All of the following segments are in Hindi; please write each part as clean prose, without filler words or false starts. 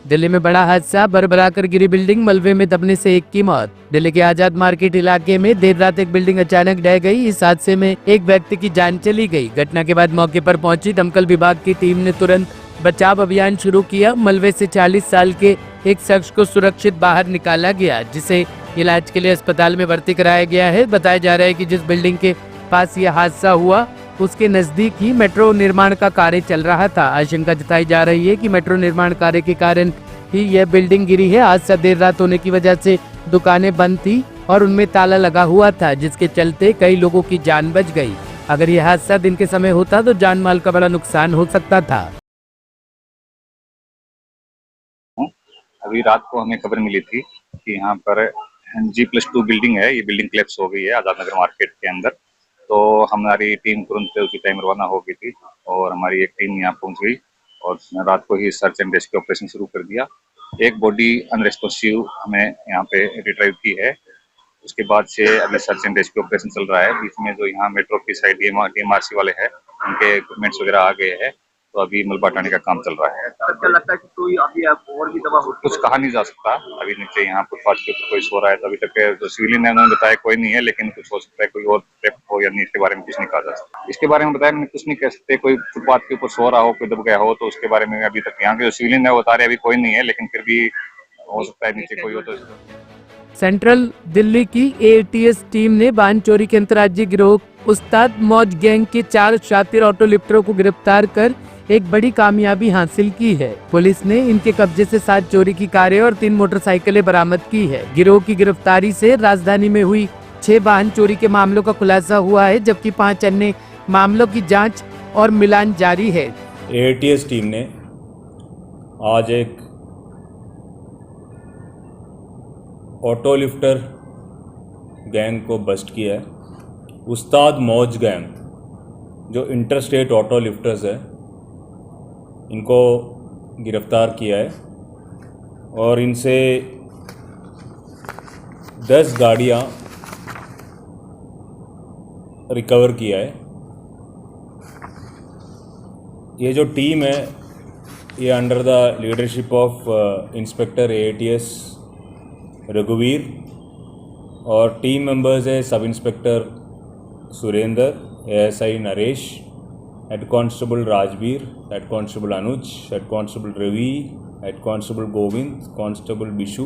दिल्ली में बड़ा हादसा, भरभरा कर गिरी बिल्डिंग, मलबे में दबने से एक की मौत। दिल्ली के आजाद मार्केट इलाके में देर रात एक बिल्डिंग अचानक ढह गई। इस हादसे में एक व्यक्ति की जान चली गई। घटना के बाद मौके पर पहुंची दमकल विभाग की टीम ने तुरंत बचाव अभियान शुरू किया। मलबे से 40 साल के एक शख्स को सुरक्षित बाहर निकाला गया, जिसे इलाज के लिए अस्पताल में भर्ती कराया गया है। बताया जा रहा है कि जिस बिल्डिंग के पास यह हादसा हुआ उसके नजदीक ही मेट्रो निर्माण का कार्य चल रहा था। आशंका जताई जा रही है कि मेट्रो निर्माण कार्य के कारण ही यह बिल्डिंग गिरी है। हादसा देर रात होने की वजह से दुकानें बंद थी और उनमें ताला लगा हुआ था, जिसके चलते कई लोगों की जान बच गई। अगर यह हादसा दिन के समय होता तो जान माल का बड़ा नुकसान हो सकता था। अभी रात को हमें खबर मिली थी कि यहाँ पर G+2 बिल्डिंग है, ये बिल्डिंग क्लेप्स हो गई है आजाद नगर मार्केट के अंदर। तो हमारी टीम तुरंत उसी टाइम रवाना हो गई थी और हमारी एक टीम यहाँ पहुँच गई और रात को ही सर्च एंड रेस्क्यू ऑपरेशन शुरू कर दिया। एक बॉडी अनरेस्पॉन्सिव हमें यहाँ पे रिट्रीव की है। उसके बाद से अभी सर्च एंड रेस्क्यू ऑपरेशन चल रहा है। बीच में जो यहाँ मेट्रो की साइड DMRC वाले हैं, उनके इक्विपमेंट्स वगैरह आ गए हैं, तो अभी मलबा हटाने का काम चल रहा है। क्या लगता है कि कोई अभी आप और भी दवा हो? कुछ कहा नहीं जा सकता। अभी नीचे यहाँ फुटपाथ के ऊपर कोई सो रहा है, तो अभी तक जो सिविलियन है उन्होंने बताया कोई नहीं है, लेकिन कुछ हो सकता है कोई और थेफ्ट हो या नहीं, इसके बारे में कुछ नहीं कहा जा सकता। इसके बारे में बताया मैंने कुछ नहीं कह सकते। कोई फुटपाथ के ऊपर सो रहा हो, कोई दब गया हो, तो उसके बारे में अभी तक यहाँ के जो सिविलियन है वो बता रहे अभी कोई नहीं है, लेकिन फिर भी हो सकता है नीचे कोई हो। तो सेंट्रल दिल्ली की ATS टीम ने वाहन चोरी के अंतर्राज्यीय गिरोह उस्ताद मौज गैंग के 4 शातिर ऑटो लिफ्टरों को गिरफ्तार कर एक बड़ी कामयाबी हासिल की है। पुलिस ने इनके कब्जे से 7 चोरी की कारें और 3 मोटरसाइकिलें बरामद की है। गिरोह की गिरफ्तारी से राजधानी में हुई 6 वाहन चोरी के मामलों का खुलासा हुआ है, जबकि 5 अन्य मामलों की जांच और मिलान जारी है। ATS टीम ने आज एक ऑटो लिफ्टर गैंग को बस्ट किया है। उस्ताद मौज गैंग जो इंटरस्टेट ऑटो लिफ्टर्स है, इनको गिरफ्तार किया है और इनसे 10 गाड़ियाँ रिकवर किया है। ये जो टीम है ये under the leadership of inspector ATS रघुवीर और टीम मेंबर्स है sub inspector Surendra, ASI Naresh, head constable Rajveer, head constable Anuj, head constable Ravi, head constable Govind, constable Bishu,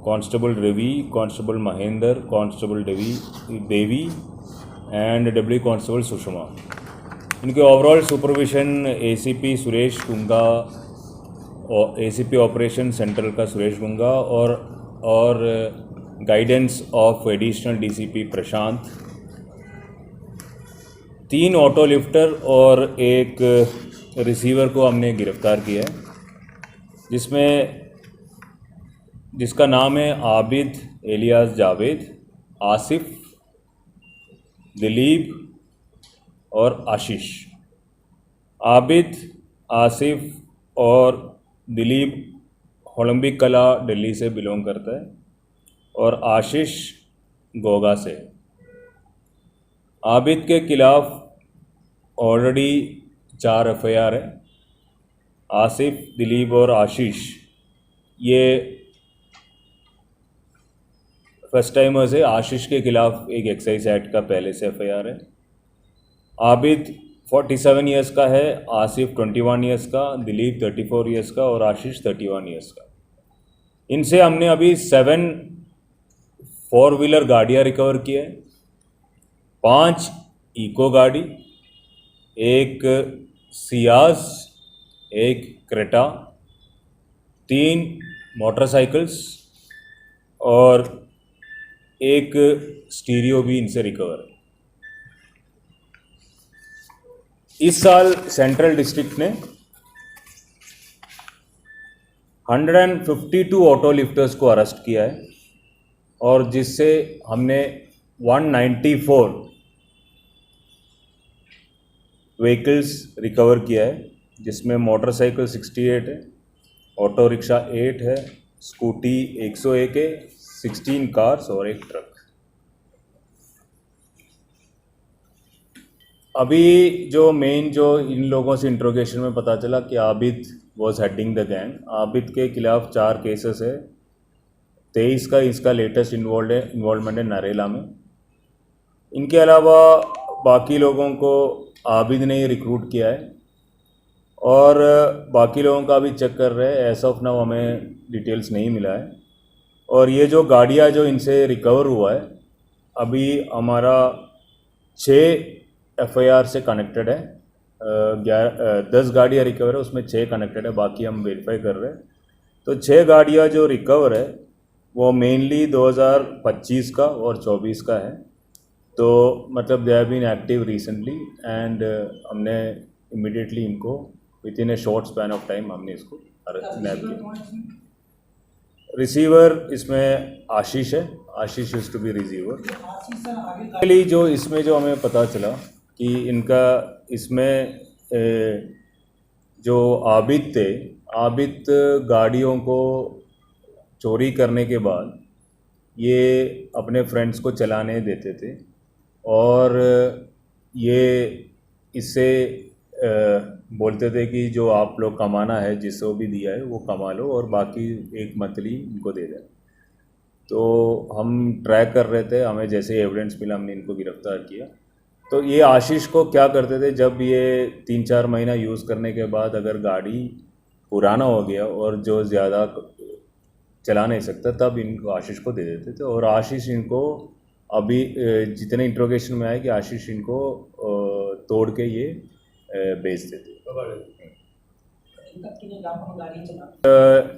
constable Ravi, constable Mahendra, constable Devi and deputy constable Sushma. इनके ओवरऑल सुपरविजन ACP सुरेश गुंगा और ACP ऑपरेशन सेंट्रल का सुरेश गुंगा और guidance of additional DCP Prashant. 3 auto lifter और एक रिसीवर को हमने गिरफ्तार किया है, जिसका नाम है आबिद एलियास जावेद, आसिफ, दिलीप और आशीष। आबिद, आसिफ और दिलीप ओलंपिक कला दिल्ली से बिलोंग करता है और आशीष गोगा से। आबिद के खिलाफ ऑलरेडी 4 FIR है। आसिफ, दिलीप और आशीष ये फर्स्ट टाइमर्स है। आशीष के खिलाफ एक एक्साइज एक्ट का पहले से FIR है। आबिद 47 ईयर्स का है, आसिफ 21 ईयर्स का, दिलीप 34 ईयर्स का और आशीष 31 ईयर्स का। इनसे हमने अभी 7 4 व्हीलर गाड़ियाँ रिकवर किए हैं, 5 इको गाड़ी, एक सियाज, एक क्रेटा, 3 मोटरसाइकिल्स और एक स्टीरियो भी इनसे रिकवर है। इस साल सेंट्रल डिस्ट्रिक्ट ने 152 ऑटो लिफ्टर्स को अरेस्ट किया है और जिससे हमने 194 व्हीकल्स रिकवर किया है, जिसमें मोटरसाइकिल 68 है, ऑटो रिक्शा 8 है, स्कूटी 101 है, 16 कार्स और एक ट्रक। अभी जो इन लोगों से इंट्रोगेशन में पता चला कि Abid was heading the gang. Abid के खिलाफ 4 केसेस है, 23 का इसका लेटेस्ट इन्वॉल्वमेंट है नरेला में। इनके अलावा बाकी लोगों को आबिद ने ही रिक्रूट किया है और बाकी लोगों का भी चेक कर रहे हैं। एज ऑफ नाउ हमें डिटेल्स नहीं मिला है। और ये जो गाड़ियाँ जो इनसे रिकवर हुआ है, अभी हमारा 6 FIR से कनेक्टेड है। 10 गाड़ियाँ रिकवर है, उसमें 6 कनेक्टेड है, बाकी हम वेरीफाई कर रहे हैं। तो 6 गाड़ियाँ जो रिकवर है वो मेनली 2025 का और 24 का है। तो मतलब they have been active recently and हमने इमीडिएटली इनको within a short span of time हमने इसको नैप किया। रिसीवर इसमें आशीष है, Ashish used to be receiver. जो इसमें जो हमें पता चला कि इनका इसमें जो आबिद थे, आबिद गाड़ियों को चोरी करने के बाद ये अपने फ्रेंड्स को चलाने देते थे और ये इससे बोलते थे कि जो आप लोग कमाना है, जिसको भी दिया है वो कमा लो और बाकी एक मंथली इनको दे दें। तो हम ट्रैक कर रहे थे, हमें जैसे एविडेंस मिला हमने इनको गिरफ्तार किया। तो ये आशीष को क्या करते थे, जब ये 3-4 महीना यूज़ करने के बाद अगर गाड़ी पुराना हो गया और जो ज़्यादा चला नहीं सकता, तब इनको आशीष को दे देते थे। और आशीष इनको अभी जितने इंट्रोगेशन में आए कि आशीष इनको तोड़ के ये बेचते थे।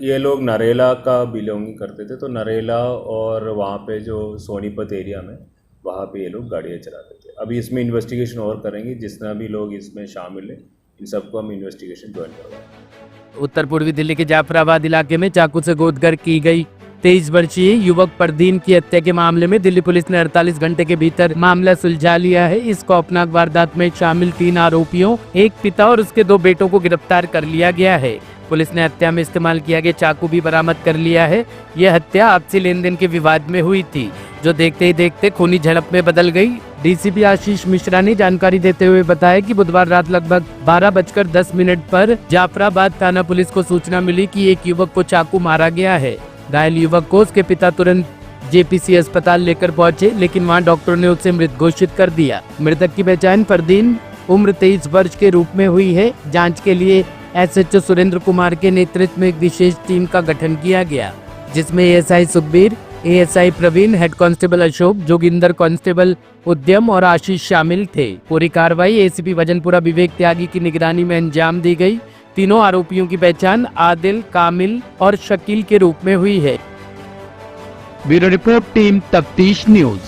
ये लोग नरेला का बिलोंगिंग करते थे, तो नरेला और वहाँ पे जो सोनीपत एरिया में वहाँ पे ये लोग गाड़ियाँ चलाते थे। अभी इसमें इन्वेस्टिगेशन और करेंगे, जितना भी लोग इसमें शामिल हैं इन सबको हम इन्वेस्टिगेशन ज्वाइन करवाएंगे। उत्तर पूर्वी दिल्ली के जाफराबाद इलाके में चाकू से गोदगर की गई 23 वर्षीय युवक परदीन की हत्या के मामले में दिल्ली पुलिस ने 48 घंटे के भीतर मामला सुलझा लिया है। इस खौफनाक वारदात में शामिल 3 आरोपियों, एक पिता और उसके 2 बेटों को गिरफ्तार कर लिया गया है। पुलिस ने हत्या में इस्तेमाल किया गया चाकू भी बरामद कर लिया है। यह हत्या आपसी लेन देन के विवाद में हुई थी, जो देखते ही देखते खूनी झड़प में बदल गई। डीसीपी आशीष मिश्रा ने जानकारी देते हुए बताया कि बुधवार रात लगभग 12:10 पर जाफराबाद थाना पुलिस को सूचना मिली कि एक युवक को चाकू मारा गया है। घायल युवक को उसके पिता तुरंत जेपीसी अस्पताल लेकर पहुंचे, लेकिन वहां डॉक्टरों ने उसे मृत घोषित कर दिया। मृतक की पहचान फरदीन उम्र 23 वर्ष के रूप में हुई है। जांच के लिए SHO सुरेंद्र कुमार के नेतृत्व में एक विशेष टीम का गठन किया गया, जिसमें ASI Sukhbir, ASI Praveen, head constable Ashok, Joginder constable Udyam और आशीष शामिल थे। पूरी कार्रवाई ACP वजनपुरा विवेक त्यागी की निगरानी में अंजाम दी गई। तीनों आरोपियों की पहचान आदिल, कामिल और शकील के रूप में हुई है। ब्यूरो रिपोर्ट, टीम तफ्तीश न्यूज।